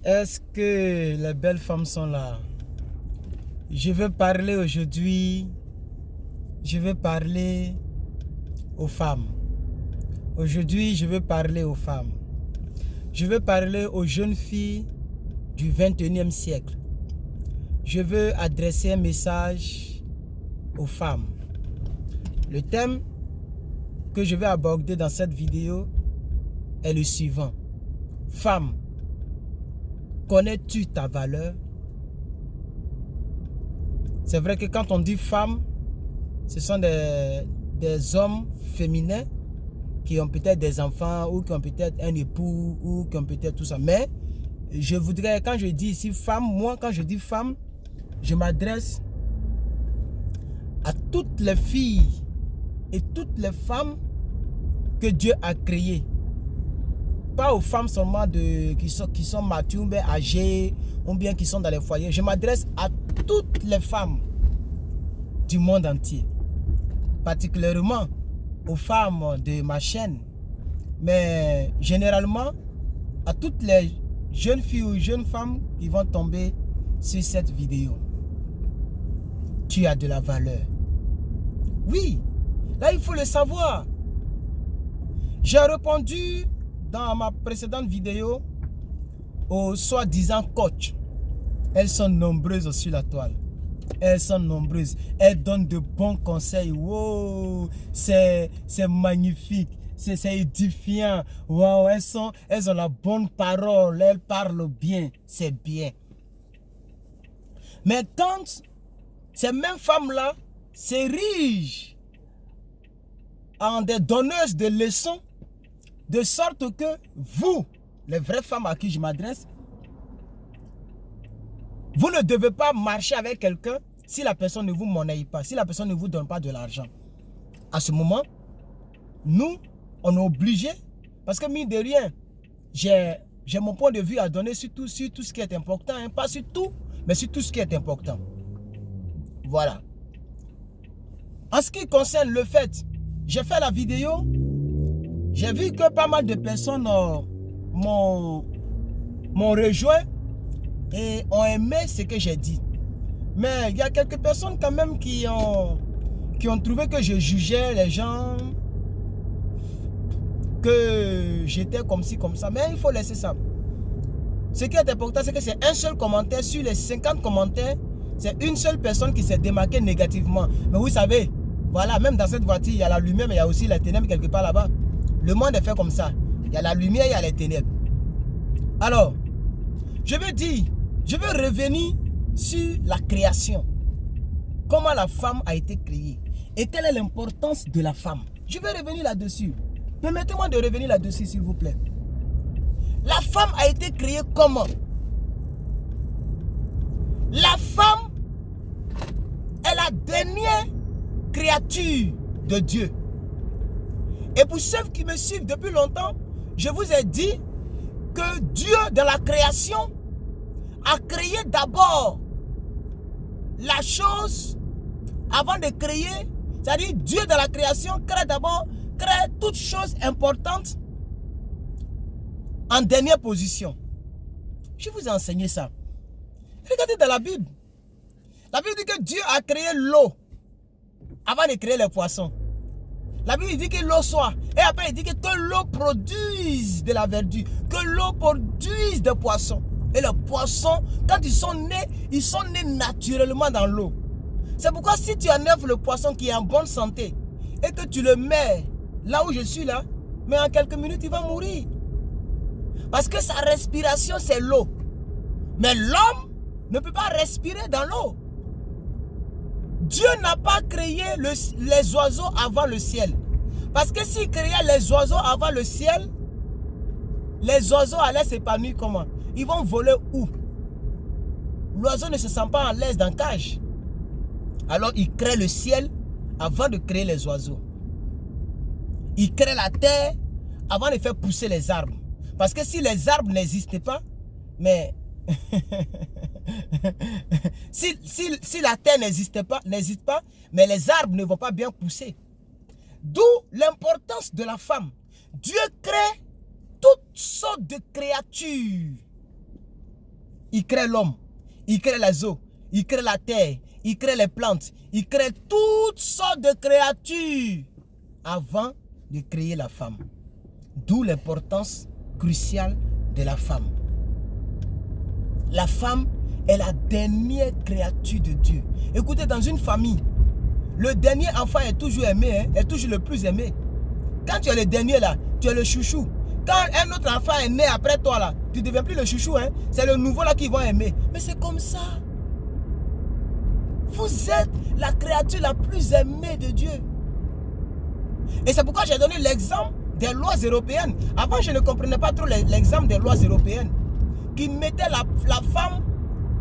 Est-ce que les belles femmes sont là? Je veux parler aujourd'hui, je veux parler aux femmes. Aujourd'hui, je veux parler aux femmes. Je veux parler aux jeunes filles du 21e siècle. Je veux adresser un message aux femmes. Le thème que je vais aborder dans cette vidéo est le suivant. Femme, connais-tu ta valeur? C'est vrai que quand on dit femme, ce sont des hommes féminins qui ont peut-être des enfants ou qui ont peut-être un époux ou qui ont peut-être tout ça. Mais je voudrais, quand je dis ici femme, moi quand je dis femme, je m'adresse à toutes les filles et toutes les femmes que Dieu a créées. Pas aux femmes seulement qui sont matures, bien âgées, ou bien qui sont dans les foyers. Je m'adresse à toutes les femmes du monde entier. Particulièrement aux femmes de ma chaîne. Mais généralement, à toutes les jeunes filles ou jeunes femmes qui vont tomber sur cette vidéo. Tu as de la valeur. Oui, là il faut le savoir. J'ai répondu dans ma précédente vidéo aux soi-disant coachs. Elles sont nombreuses sur la toile. Elles sont nombreuses. Elles donnent de bons conseils. Wow, c'est magnifique. C'est édifiant. Wow, elles ont la bonne parole. Elles parlent bien. C'est bien. Mais quand ces mêmes femmes-là s'érigent en des donneuses de leçons, de sorte que vous, les vraies femmes à qui je m'adresse, vous ne devez pas marcher avec quelqu'un si la personne ne vous monnaie pas, si la personne ne vous donne pas de l'argent. À ce moment, nous, on est obligé, parce que mine de rien, j'ai mon point de vue à donner sur tout ce qui est important, hein, pas sur tout, mais sur tout ce qui est important. Voilà. En ce qui concerne le fait, j'ai fait la vidéo, j'ai vu que pas mal de personnes m'ont rejoint et ont aimé ce que j'ai dit. Mais il y a quelques personnes quand même qui ont trouvé que je jugeais les gens, que j'étais comme ci, comme ça. Mais il faut laisser ça. Ce qui est important, c'est que c'est un seul commentaire. Sur les 50 commentaires, c'est une seule personne qui s'est démarquée négativement. Mais vous savez, voilà, même dans cette voiture, il y a la lumière, mais il y a aussi la ténèbres quelque part là-bas. Le monde est fait comme ça. Il y a la lumière, il y a les ténèbres. Alors, je veux revenir sur la création. Comment la femme a été créée. Et quelle est l'importance de la femme. Je vais revenir là-dessus. Permettez-moi de revenir là-dessus, s'il vous plaît. La femme a été créée comment? La femme est la dernière créature de Dieu. Et pour ceux qui me suivent depuis longtemps, je vous ai dit que Dieu, dans la création, a créé d'abord la chose avant de créer. C'est-à-dire, Dieu, dans la création, crée toute chose importante en dernière position. Je vous ai enseigné ça. Regardez dans la Bible. La Bible dit que Dieu a créé l'eau avant de créer les poissons. La Bible dit que l'eau soit. Et après, il dit que l'eau produise de la verdure. Que l'eau produise des poissons. Et les poissons, quand ils sont nés naturellement dans l'eau. C'est pourquoi si tu enlèves le poisson qui est en bonne santé et que tu le mets là où je suis là, mais en quelques minutes, il va mourir. Parce que sa respiration, c'est l'eau. Mais l'homme ne peut pas respirer dans l'eau. Dieu n'a pas créé les oiseaux avant le ciel. Parce que s'il créait les oiseaux avant le ciel, les oiseaux allaient s'épanouir comment? Ils vont voler où? L'oiseau ne se sent pas en l'aise dans la cage. Alors il crée le ciel avant de créer les oiseaux. Il crée la terre avant de faire pousser les arbres. Parce que si les arbres n'existaient pas, mais si la terre n'existe pas, mais les arbres ne vont pas bien pousser. D'où l'importance de la femme. Dieu crée tout sortes de créatures. Il crée l'homme, il crée les eaux, il crée la terre, il crée les plantes, il crée toutes sortes de créatures avant de créer la femme. D'où l'importance cruciale de la femme. La femme est la dernière créature de Dieu. Écoutez, dans une famille, le dernier enfant est toujours aimé, hein, est toujours le plus aimé. Quand tu es le dernier là, tu es le chouchou. Quand un autre enfant est né après toi là, tu ne deviens plus le chouchou, hein. C'est le nouveau là qui va aimer. Mais c'est comme ça. Vous êtes la créature la plus aimée de Dieu. Et c'est pourquoi j'ai donné l'exemple des lois européennes. Avant, je ne comprenais pas trop l'exemple des lois européennes qui mettaient la femme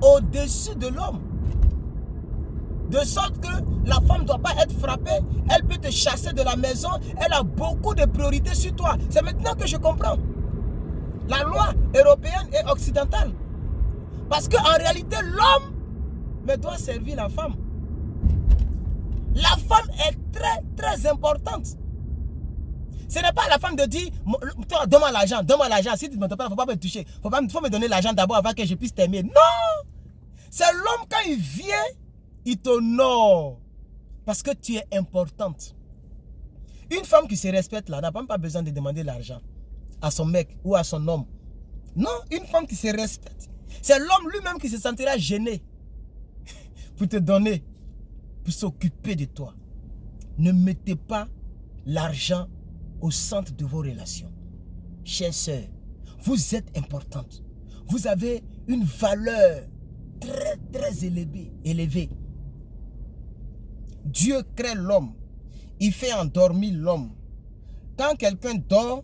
au-dessus de l'homme. De sorte que la femme ne doit pas être frappée, elle peut te chasser de la maison, elle a beaucoup de priorités sur toi. C'est maintenant que je comprends. La loi européenne et occidentale. Parce qu'en réalité, l'homme doit servir la femme. La femme est très, très importante. Ce n'est pas à la femme de dire, toi, donne-moi l'argent, donne-moi l'argent. Si tu ne me donnes pas, il ne faut pas me toucher. Il faut me donner l'argent d'abord avant que je puisse t'aimer. Non! C'est l'homme quand il vient, il t'honore. Parce que tu es importante. Une femme qui se respecte là n'a même pas besoin de demander l'argent à son mec ou à son homme. Non, une femme qui se respecte. C'est l'homme lui-même qui se sentira gêné pour te donner, pour s'occuper de toi. Ne mettez pas l'argent au centre de vos relations. Chères sœurs, vous êtes importante. Vous avez une valeur très, très élevée. Dieu crée l'homme. Il fait endormir l'homme. Quand quelqu'un dort,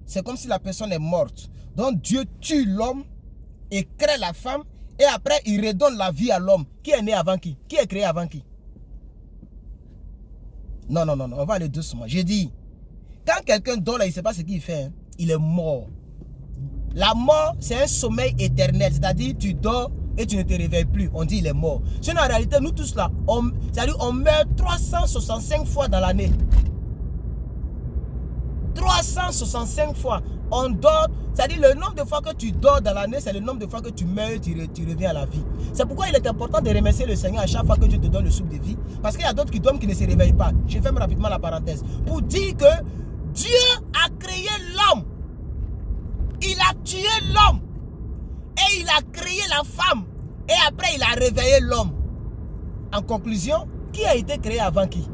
c'est comme si la personne est morte. Donc Dieu tue l'homme et crée la femme. Et après, il redonne la vie à l'homme. Qui est né avant qui? Qui est créé avant qui? Non, non, non, non, on va aller doucement. J'ai dit, quand quelqu'un dort là, il ne sait pas ce qu'il fait. Hein. Il est mort. La mort, c'est un sommeil éternel. C'est-à-dire, tu dors et tu ne te réveilles plus. On dit il est mort. Sinon, en réalité, nous tous là, on meurt 365 fois dans l'année. 365 fois. On dort, c'est-à-dire le nombre de fois que tu dors dans l'année, c'est le nombre de fois que tu meurs, tu reviens à la vie. C'est pourquoi il est important de remercier le Seigneur à chaque fois que Dieu te donne le souffle de vie. Parce qu'il y a d'autres qui dorment qui ne se réveillent pas. Je ferme rapidement la parenthèse. Pour dire que Dieu a créé l'homme. Il a tué l'homme. Et il a créé la femme. Et après, il a réveillé l'homme. En conclusion, qui a été créé avant qui?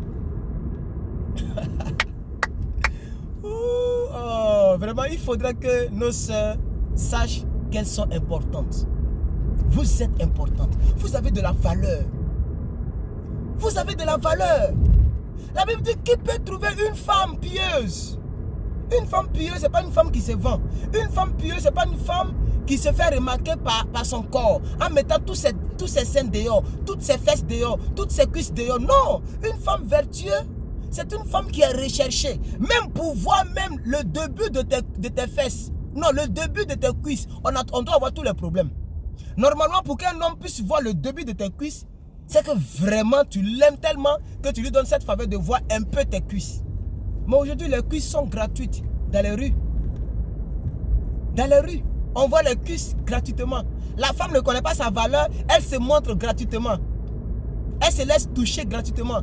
Oh, vraiment, il faudrait que nos sœurs sachent qu'elles sont importantes. Vous êtes importantes. Vous avez de la valeur. Vous avez de la valeur. La Bible dit qui peut trouver une femme pieuse? Une femme pieuse, ce n'est pas une femme qui se vend. Une femme pieuse, ce n'est pas une femme qui se fait remarquer par son corps, en mettant tous ses seins dehors, toutes ses fesses dehors, toutes ses cuisses dehors. Non, une femme vertueuse, c'est une femme qui est recherchée. Même pour voir même le début de tes fesses. Non, le début de tes cuisses. On doit avoir tous les problèmes. Normalement, pour qu'un homme puisse voir le début de tes cuisses, c'est que vraiment tu l'aimes tellement que tu lui donnes cette faveur de voir un peu tes cuisses. Mais aujourd'hui, les cuisses sont gratuites dans les rues. Dans les rues, on voit les cuisses gratuitement. La femme ne connaît pas sa valeur, elle se montre gratuitement. Elle se laisse toucher gratuitement.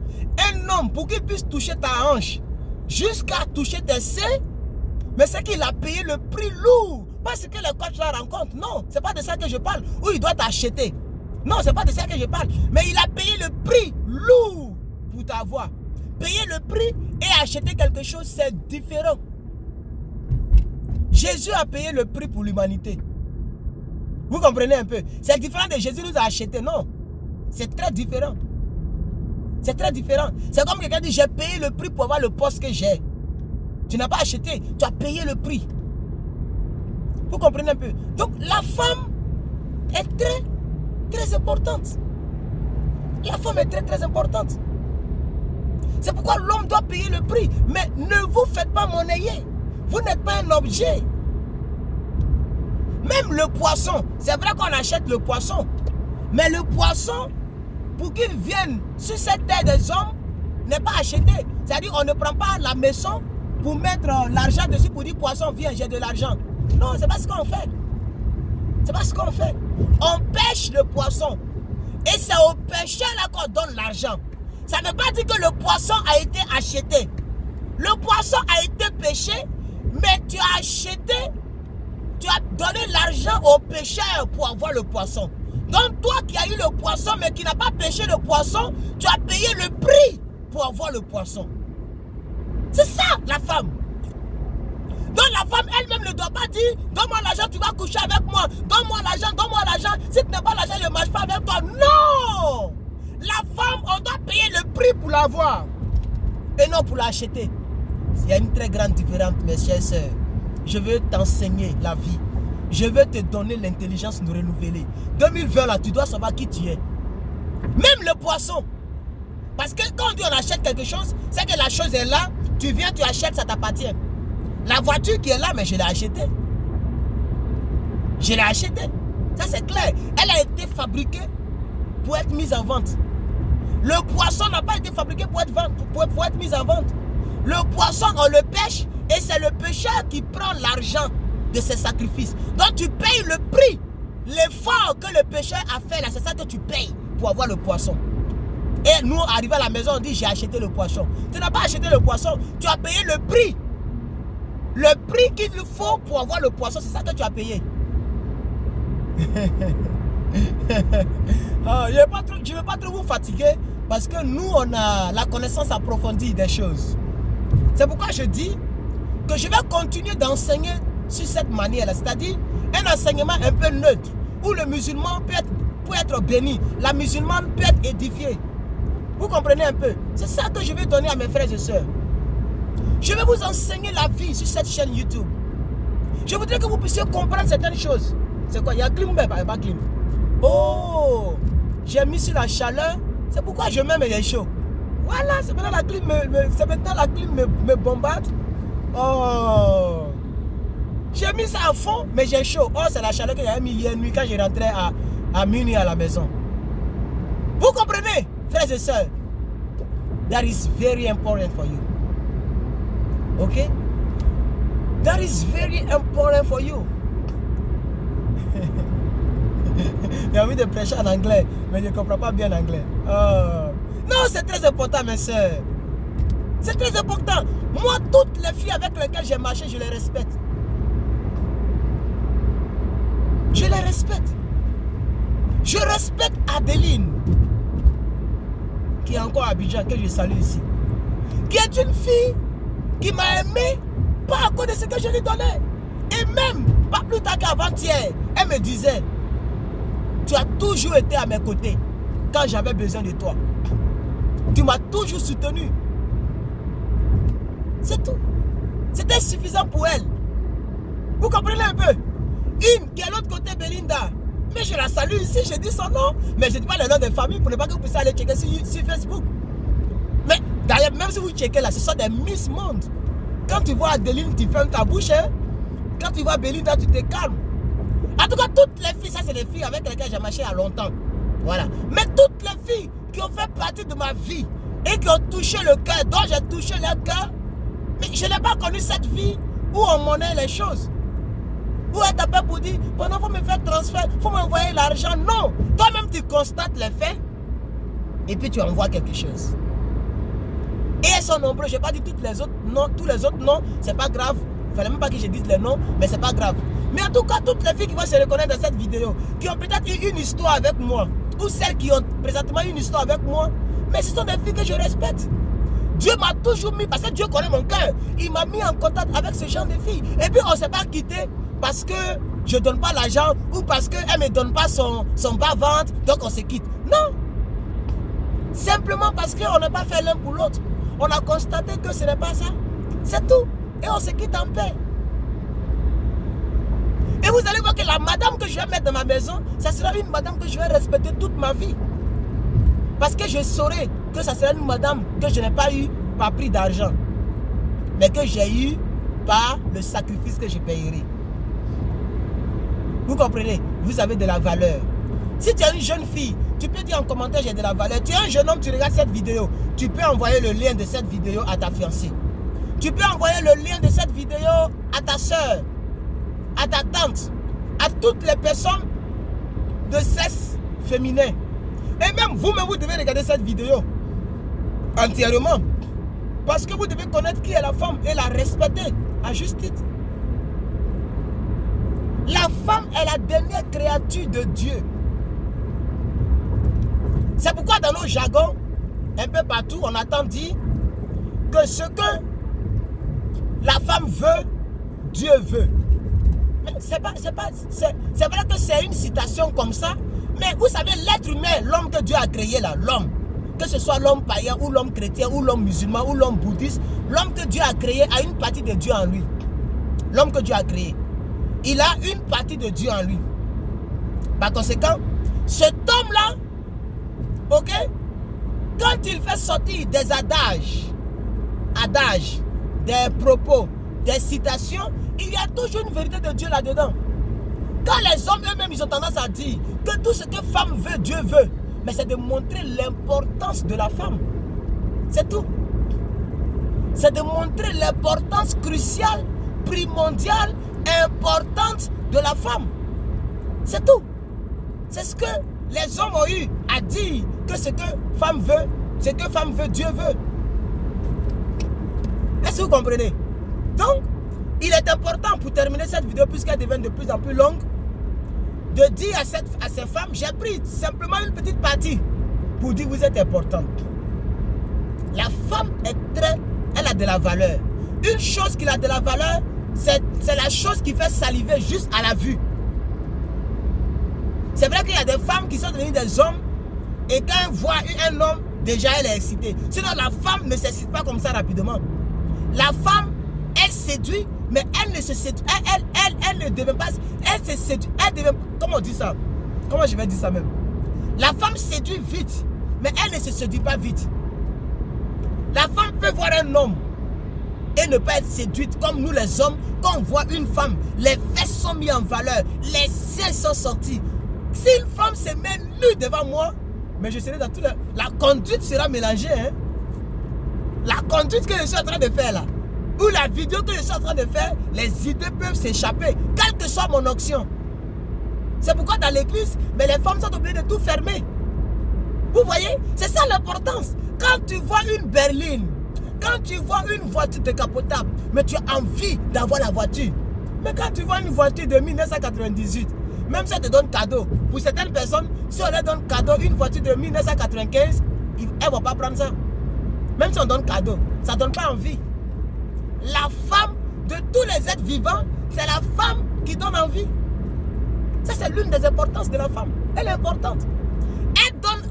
Un homme, pour qu'il puisse toucher ta hanche, jusqu'à toucher tes seins, mais c'est qu'il a payé le prix lourd. Pas ce que le coach la rencontre. Non, c'est pas de ça que je parle. Ou il doit t'acheter. Non, c'est pas de ça que je parle. Mais il a payé le prix lourd pour t'avoir. Payer le prix et acheter quelque chose, c'est différent. Jésus a payé le prix pour l'humanité. Vous comprenez un peu? C'est différent de Jésus nous a acheté. Non, c'est très différent. C'est très différent. C'est comme quelqu'un dit, j'ai payé le prix pour avoir le poste que j'ai. Tu n'as pas acheté, tu as payé le prix. Vous comprenez un peu? Donc la femme est très, très importante. La femme est très, très importante. C'est pourquoi l'homme doit payer le prix. Mais ne vous faites pas monnayer. Vous n'êtes pas un objet. Même le poisson, c'est vrai qu'on achète le poisson. Mais le poisson, pour qu'il vienne sur cette terre des hommes, n'est pas acheté. C'est-à-dire qu'on ne prend pas la maison pour mettre l'argent dessus pour dire poisson, viens, j'ai de l'argent. Non, c'est pas ce qu'on fait. C'est pas ce qu'on fait. On pêche le poisson. Et c'est au pêcheur là qu'on donne l'argent. Ça ne veut pas dire que le poisson a été acheté. Le poisson a été pêché, mais tu as acheté, tu as donné l'argent au pêcheur pour avoir le poisson. Donc toi qui as eu le poisson, mais qui n'a pas pêché le poisson, tu as payé le prix pour avoir le poisson. C'est ça la femme. Donc la femme elle-même ne doit pas dire, donne-moi l'argent, tu vas coucher avec moi. Donne-moi l'argent, donne-moi l'argent. Si tu n'as pas l'argent, je ne marche pas avec toi. Non! La femme, on doit payer le prix pour l'avoir. Et non pour l'acheter. Il y a une très grande différence, mes chers sœurs. Je veux t'enseigner la vie. Je veux te donner l'intelligence de renouveler. 2020 là, tu dois savoir qui tu es. Même le poisson. Parce que quand on achète quelque chose, c'est que la chose est là. Tu viens, tu achètes, ça t'appartient. La voiture qui est là, mais je l'ai achetée. Je l'ai achetée. Ça c'est clair. Elle a été fabriquée pour être mise en vente. Le poisson n'a pas été fabriqué pour être mis en vente. Le poisson, on le pêche et c'est le pêcheur qui prend l'argent de ses sacrifices. Donc tu payes le prix. L'effort que le pêcheur a fait là, c'est ça que tu payes pour avoir le poisson. Et nous, arrivés à la maison, on dit j'ai acheté le poisson. Tu n'as pas acheté le poisson, tu as payé le prix. Le prix qu'il faut pour avoir le poisson, c'est ça que tu as payé. Je ne veux pas trop vous fatiguer parce que nous, on a la connaissance approfondie des choses. C'est pourquoi je dis que je vais continuer d'enseigner sur cette manière-là, c'est-à-dire un enseignement un peu neutre, où le musulman peut être béni, la musulmane peut être édifiée. Vous comprenez un peu? C'est ça que je vais donner à mes frères et sœurs. Je vais vous enseigner la vie sur cette chaîne YouTube. Je voudrais que vous puissiez comprendre certaines choses. C'est quoi? Il y a clim ou pas clim? Oh! J'ai mis sur la chaleur. C'est pourquoi je mets mes chaud. Voilà, c'est maintenant la clim me bombarde. Oh! J'ai mis ça à fond, mais j'ai chaud. Oh, c'est la chaleur que j'avais mis hier nuit quand je rentrais à minuit à la maison. Vous comprenez, frères et sœurs? That is very important for you. Okay? That is very important for you. J'ai envie de prêcher en anglais, mais je ne comprends pas bien l'anglais. Non, c'est très important, mes soeurs. C'est très important. Moi, toutes les filles avec lesquelles j'ai marché, je les respecte. Je les respecte. Je respecte Adeline, qui est encore à Abidjan, que je salue ici. Qui est une fille qui m'a aimé, pas à cause de ce que je lui donnais. Et même, pas plus tard qu'avant-hier, elle me disait, tu as toujours été à mes côtés quand j'avais besoin de toi. Tu m'as toujours soutenu. C'est tout. C'était suffisant pour elle. Vous comprenez un peu? Une qui est de l'autre côté, Belinda. Mais je la salue ici, je dis son nom. Mais je ne dis pas le nom de famille pour ne pas que vous puissiez aller checker sur Facebook. Mais d'ailleurs, même si vous checkez là, ce sont des Miss Monde. Quand tu vois Adeline, tu fermes ta bouche. Hein? Quand tu vois Belinda, tu te calmes. En tout cas, toutes les filles, ça c'est les filles avec lesquelles j'ai marché il y a longtemps. Voilà. Mais toutes les filles qui ont fait partie de ma vie et qui ont touché le cœur, dont j'ai touché leur cœur, mais je n'ai pas connu cette vie où on monnaie les choses. Où elle t'appelle pour dire, pendant faut me faire transfert, il faut m'envoyer l'argent. Non. Toi-même, tu constates les faits et puis tu envoies quelque chose. Et elles sont nombreuses. Je n'ai pas dit toutes les autres non, tous les autres noms, c'est pas grave. Il ne fallait même pas que je dise les noms, mais c'est pas grave. Mais en tout cas, toutes les filles qui vont se reconnaître dans cette vidéo, qui ont peut-être eu une histoire avec moi, ou celles qui ont présentement une histoire avec moi, mais ce sont des filles que je respecte. Dieu m'a toujours mis, parce que Dieu connaît mon cœur, il m'a mis en contact avec ce genre de filles. Et puis on ne s'est pas quitté parce que je ne donne pas l'argent ou parce qu'elle ne me donne pas son bas-ventre, donc on se quitte. Non. Simplement parce qu'on n'a pas fait l'un pour l'autre. On a constaté que ce n'est pas ça. C'est tout. Et on se quitte en paix. Et vous allez voir que la madame que je vais mettre dans ma maison, ça sera une madame que je vais respecter toute ma vie. Parce que je saurai que ça sera une madame que je n'ai pas eu par prix d'argent, mais que j'ai eu par le sacrifice que je payerai. Vous comprenez? Vous avez de la valeur. Si tu es une jeune fille, tu peux dire en commentaire j'ai de la valeur. Tu es un jeune homme, tu regardes cette vidéo, tu peux envoyer le lien de cette vidéo à ta fiancée. Tu peux envoyer le lien de cette vidéo à ta soeur. à ta tante, à toutes les personnes de sexe féminin. Et même vous-même, vous devez regarder cette vidéo entièrement. Parce que vous devez connaître qui est la femme et la respecter à juste titre. La femme est la dernière créature de Dieu. C'est pourquoi dans nos jargons, un peu partout, on entend dire que ce que la femme veut, Dieu veut. Mais c'est vrai que c'est une citation comme ça, mais vous savez, l'être humain, l'homme que Dieu a créé là, l'homme, que ce soit l'homme païen ou l'homme chrétien ou l'homme musulman ou l'homme bouddhiste, l'homme que Dieu a créé a une partie de Dieu en lui. L'homme que Dieu a créé, il a une partie de Dieu en lui. Par conséquent, cet homme-là, ok, quand il fait sortir des adages, des propos, des citations, il y a toujours une vérité de Dieu là-dedans. Quand les hommes eux-mêmes, ils ont tendance à dire que tout ce que femme veut, Dieu veut, mais c'est de montrer l'importance de la femme. C'est tout. C'est de montrer l'importance cruciale, primordiale, importante de la femme. C'est tout. C'est ce que les hommes ont eu à dire, que ce que femme veut, ce que femme veut, Dieu veut. Est-ce que vous comprenez? Donc, il est important pour terminer cette vidéo, puisqu'elle devient de plus en plus longue, de dire à ces femmes, j'ai pris simplement une petite partie pour dire vous êtes importante. La femme elle a de la valeur. Une chose qui a de la valeur, c'est la chose qui fait saliver juste à la vue. C'est vrai qu'il y a des femmes qui sont devenues des hommes et quand elles voient un homme, déjà elle est excitée. Sinon la femme ne s'excite pas comme ça rapidement. La femme, elle séduit, mais elle ne se séduit. Elle ne devient pas. Elle se séduit. Elle devient. Comment on dit ça? Comment je vais dire ça même? La femme séduit vite, mais elle ne se séduit pas vite. La femme peut voir un homme et ne pas être séduite comme nous les hommes. Quand on voit une femme, les fesses sont mises en valeur, les seins sont sortis. Si une femme se met nue devant moi, mais je serai dans tout le... La conduite sera mélangée. Hein? La conduite que je suis en train de faire là, ou la vidéo que je suis en train de faire, les idées peuvent s'échapper, quelle que soit mon option. C'est pourquoi dans l'église, mais les femmes sont obligées de tout fermer. Vous voyez, c'est ça l'importance. Quand tu vois une berline, quand tu vois une voiture décapotable, mais tu as envie d'avoir la voiture. Mais quand tu vois une voiture de 1998, même si elle te donne cadeau, pour certaines personnes, si on leur donne cadeau une voiture de 1995, elles ne vont pas prendre ça. Même si on donne cadeau, ça ne donne pas envie. La femme de tous les êtres vivants, c'est la femme qui donne envie. Ça, c'est l'une des importances de la femme. Elle est importante. Elle donne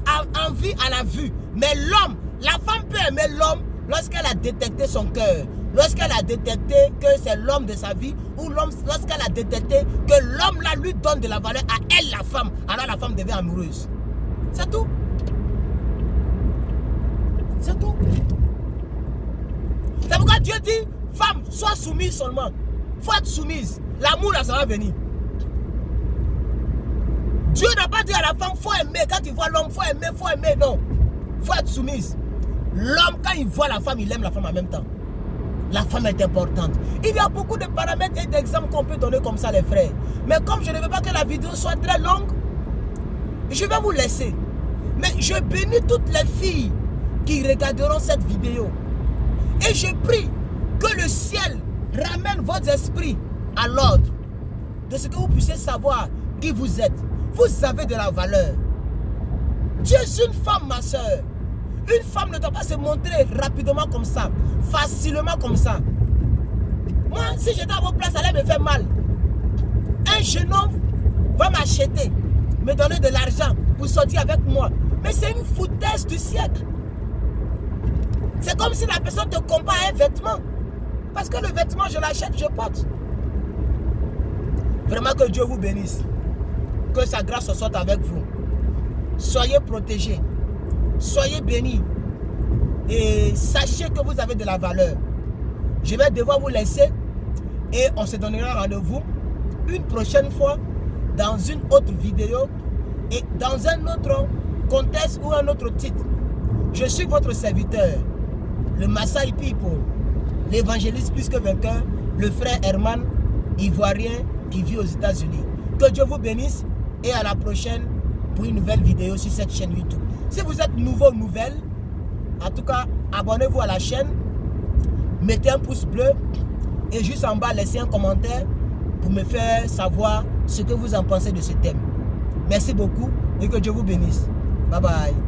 envie à la vue. Mais l'homme, la femme peut aimer l'homme lorsqu'elle a détecté son cœur. Lorsqu'elle a détecté que c'est l'homme de sa vie. Ou lorsqu'elle a détecté que l'homme là lui donne de la valeur à elle, la femme. Alors la femme devient amoureuse. C'est tout. C'est tout. C'est pourquoi Dieu dit, femme, sois soumise seulement. Il faut être soumise. L'amour là, ça va venir. Dieu n'a pas dit à la femme, il faut aimer. Quand il voit l'homme, il faut aimer. Non. Il faut être soumise. L'homme, quand il voit la femme, il aime la femme en même temps. La femme est importante. Il y a beaucoup de paramètres et d'exemples qu'on peut donner comme ça, les frères. Mais comme je ne veux pas que la vidéo soit très longue, je vais vous laisser. Mais je bénis toutes les filles qui regarderont cette vidéo. Et je prie que le ciel ramène votre esprit à l'ordre. De ce que vous puissiez savoir qui vous êtes. Vous avez de la valeur. Tu es une femme, ma soeur. Une femme ne doit pas se montrer rapidement comme ça, facilement comme ça. Moi, si j'étais à votre place, ça allait me faire mal. Un jeune homme va m'acheter, me donner de l'argent pour sortir avec moi. Mais c'est une foutaise du siècle. C'est comme si la personne te compare à un vêtement. Parce que le vêtement, je l'achète, je porte. Vraiment que Dieu vous bénisse. Que sa grâce soit avec vous. Soyez protégés. Soyez bénis. Et sachez que vous avez de la valeur. Je vais devoir vous laisser. Et on se donnera rendez-vous une prochaine fois dans une autre vidéo. Et dans un autre contexte ou un autre titre. Je suis votre serviteur. Le Maasai People. L'évangéliste plus que vainqueur. Le frère Herman, Ivoirien, qui vit aux États-Unis. Que Dieu vous bénisse et à la prochaine pour une nouvelle vidéo sur cette chaîne YouTube. Si vous êtes nouveau ou nouvelle, en tout cas, abonnez-vous à la chaîne, mettez un pouce bleu et juste en bas, laissez un commentaire pour me faire savoir ce que vous en pensez de ce thème. Merci beaucoup et que Dieu vous bénisse. Bye bye.